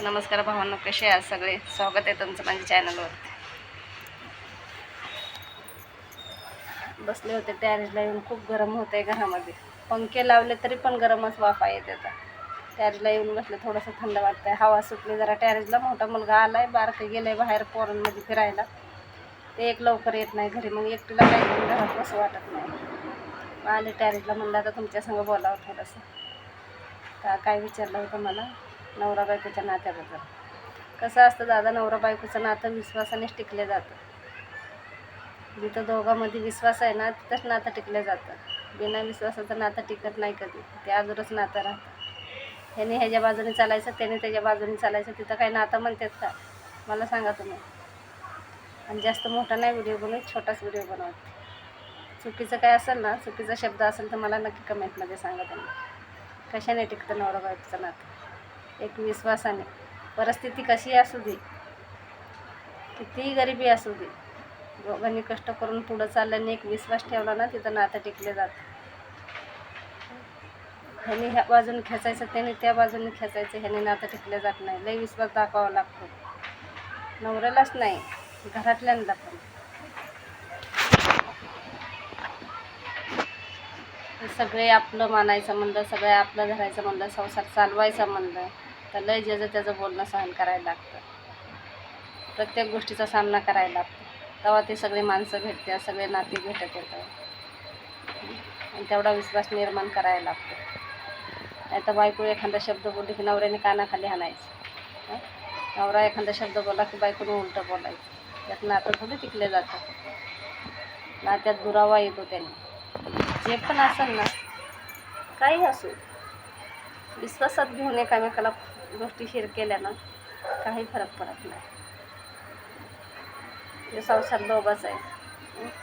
नमस्कार भावांनो, कसे आहात सगळे? स्वागत आहे तुमचं माझ्या चॅनलवर. बसले होते टॅरेसला येऊन, खूप गरम होते घरामध्ये. पंखे लावले तरी पण गरमच वाफा येत येतात. टॅरेसला येऊन बसले, थोडंसं थंड वाटतंय, हवा सुटली जरा टॅरेसला. मोठा मुलगा आलाय, बारकं गेलंय बाहेर पोरांमध्ये फिरायला. ते एक लवकर येत नाही घरी, मग एकटीला काही करून घरात बसं वाटत नाही. आले टॅरेसला, म्हणलं आता तुमच्यासंग बोलावं थोडंसं. काय विचारलं होतं मला नवरा बायकोच्या नात्याबद्दल. कसं असतं दादा, नवरा बायकोचं नातं विश्वासानेच टिकले जातं. जिथं दोघांमध्ये विश्वास आहे ना, तिथंच नातं टिकलं जातं. बिना विश्वासाचं नातं टिकत नाही कधी, ते अजूनच नातं राहतं. ह्याने ह्याच्या बाजूने चालायचं, त्याने त्याच्या बाजूने चालायचं, तिथं काही नातं म्हणतात का? मला सांगा तुम्ही. आणि जास्त मोठा नाही व्हिडिओ बनवत, छोटाच व्हिडिओ बनवते. चुकीचं काय असेल ना, चुकीचा शब्द असेल तर मला नक्की कमेंटमध्ये सांगा तुम्ही. कशाने टिकतं नवरा बायकोचं नातं? एक विश्वासाने. परिस्थिती कशी असू दे, कितीही गरिबी असू दे, दोघांनी कष्ट करून पुढं चालल्याने एक विश्वास ठेवला ना, तिथं नातं टिकले जातं. ह्याने ह्या बाजूने खेचायचं, त्याने त्या बाजूने खेचायचं, ह्याने नातं टिकले जात नाही. लई विश्वास दाखवावा लागतो, नवऱ्यालाच नाही, घरातल्यांना पण. सगळे आपलं मानायचं म्हणलं, सगळे आपलं धरायचं म्हणलं, संसार चालवायचा म्हणलं तर लय ज्याचं त्याचं बोलणं सहन करायला लागतं. प्रत्येक गोष्टीचा सामना करायला लागतो. तेव्हा ते सगळे माणसं भेटतात, सगळे नाते भेटत येतात. आणि तेवढा विश्वास निर्माण करायला लागतो. नाही तर बायको एखादा शब्द बोलली की नवऱ्याने कानाखाली हाणायचं. नवरा एखादा शब्द बोलला की बायकोने उलटं बोलायचं. त्यात नातं थोडी टिकले जातं. नात्यात दुरावा येतो त्याने. जे पण असेल ना, काही असो, विश्वासात घेऊन एकामेकाला गोष्टी शेअर केल्या ना, काही फरक पडत नाही. हे संसार दोघाच आहे,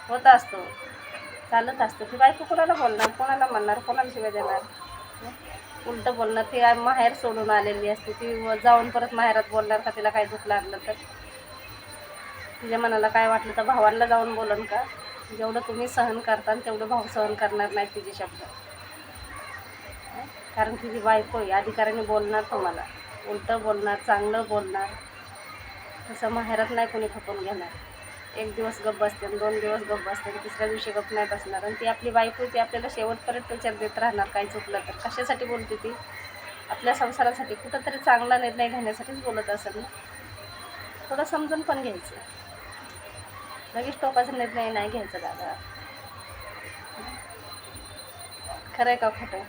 होत असतो, चालत असतं. ती बायको कोणाला बोलणार, कोणाला म्हणणार, कोणाला शिवाय देणार? उलटं बोलणार. ती माहेर सोडून आलेली असते, ती जाऊन परत माहेरात बोलणार का? तिला काही दुःख लागलं तर, तिच्या मनाला काय वाटलं तर भावांना जाऊन बोलन का? जेवढं तुम्ही सहन करता तेवढं भाऊ सहन करणार नाही तिचे शब्द. कारण तिची बायको आहे, अधिकाराने बोलणार तुम्हाला, उलटं बोलणार, चांगलं बोलणार. तसं माहेरात नाही कोणी खपून घेणार. एक दिवस गप्प बसते, 2 दिवस गप्प बसते, तिसऱ्या दिवशी गप्प नाही बसणार. आणि ती आपली बायको, ती आपल्याला शेवटपर्यंत विचार देत राहणार. काही चुकलं तर कशासाठी बोलते ती? आपल्या संसारासाठी, कुठंतरी चांगला निर्णय घेण्यासाठीच बोलत असेल ना. थोडं समजून पण घ्यायचं, लगेच टोकाचा निर्णय नाही घ्यायचा दादा. खरं आहे का खोटं?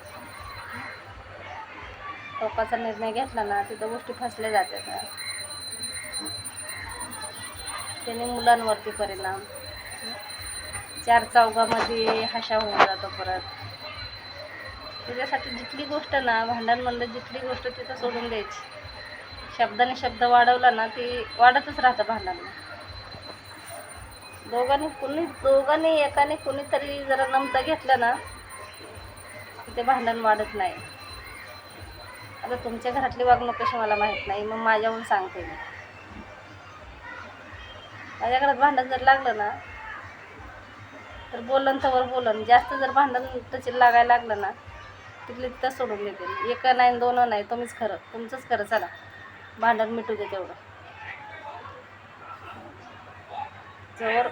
टोकाचा निर्णय घेतला ना, तिथं गोष्टी फसल्या जातात. त्याने मुलांवरती परिणाम, 4 चौघामध्ये हशा होऊन जातो परत. त्याच्यासाठी जिथली गोष्ट ना, भांडण म्हणलं, जिथली गोष्ट तिथं सोडून द्यायची. शब्दाने शब्द वाढवला ना, ती वाढतच राहतं भांडणांना. दोघांनी एकाने कुणीतरी जरा नमतं घेतलं ना, ते भांडण वाढत नाही. आता तुमच्या घरातली वागणूक कशी मला माहीत नाही, मग माझ्याहून सांगते मी. माझ्या घरात भांडण जर लागलं ना, तर बोलन तवर बोलन. जास्त जर भांडण त्याची लागायला लागलं ना, तिथले तिथं सोडून देते. एक नाही, 2 नाही, तुम्हीच खरं, तुमचंच खरं, चला भांडण मिटू दे तेवढं. जवळ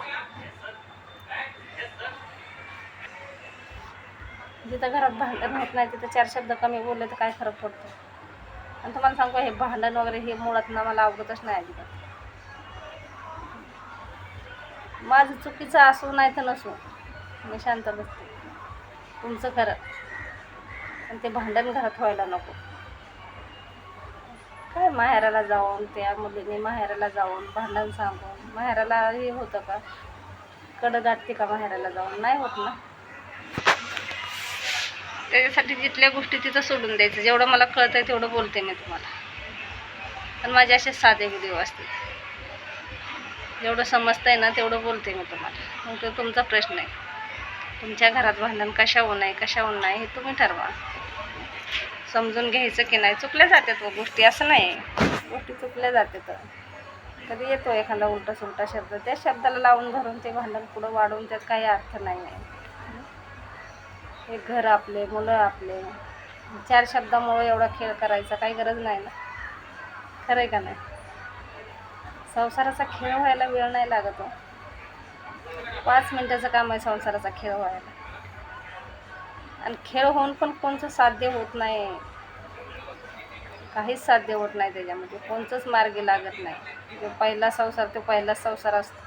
जिथं घरात भांडण होत नाही, तिथं 4 शब्द कमी बोलले तर काय फरक पडतो? आणि तुम्हाला सांगू, हे भांडण वगैरे हे मुळात ना मला आवडतच नाही अजिबात. माझं चुकीचं असू नाही तर नसू, मी शांत बसते. तुमचं खरं, आणि ते भांडण घरात व्हायला नको. काय माहेराला जाऊन, त्या मुलीने माहेराला जाऊन भांडण सांगून माहेराला हे होतं का? कडं गाठते का माहेराला जाऊन? नाही होत ना. त्याच्यासाठी जिथल्या गोष्टी तिथं सोडून द्यायचं. जेवढं मला कळतं आहे तेवढं बोलते मी तुम्हाला. पण माझे असे साधे व्हिडिओ असते, जेवढं समजतं आहे ना तेवढं बोलते मी तुम्हाला. मग तो तुमचा प्रश्न आहे. तुमच्या घरात भांडण कशाहून नाही, कशाहून नाही, हे तुम्ही ठरवा. समजून घ्यायचं की नाही. चुकल्या जातात व गोष्टी, असं नाही, गोष्टी चुकल्या जातात. कधी येतो एखादा उलटा सुलटा शब्द, त्या शब्दाला लावून धरून ते भांडण पुढं वाढवून त्यात काही अर्थ नाही आहे. एक घर आपले, मुलं आपले, 4 शब्दामुळे एवढा खेळ करायचा काही गरज नाही ना. खरं आहे का नाही? संसाराचा खेळ व्हायला वेळ नाही लागत हो. 5 मिनिटाचं काम आहे संसाराचा खेळ व्हायला. आणि खेळ होऊन पण कोणचं साध्य होत नाही. काहीच साध्य होत नाही त्याच्यामध्ये. कोणचंच मार्गी लागत नाही. जो पहिला संसार तो पहिलाच संसार असतो.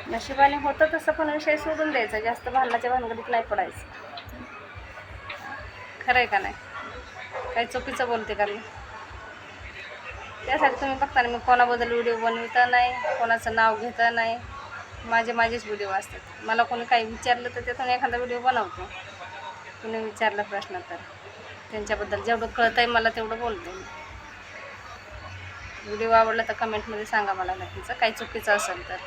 नशिबाने होतं तसं, पण विषय सोडून द्यायचा. जास्त भांडणाच्या भानगडीत नाही पडायचं. खरं आहे का नाही? काही चुकीचं बोलते का मी? त्यासाठी तुम्ही बघता ना, मी कोणाबद्दल व्हिडिओ बनविता नाही, कोणाचं नाव घेता नाही. माझेच व्हिडिओ असतात. मला कोणी काही विचारलं तर त्यातून एखादा व्हिडिओ बनवतो. कुणी विचारला प्रश्न तर त्यांच्याबद्दल जेवढं कळतं आहे मला तेवढं बोलते मी. व्हिडिओ आवडला तर कमेंटमध्ये सांगा मला नक्कीच, काही चुकीचं असेल तर.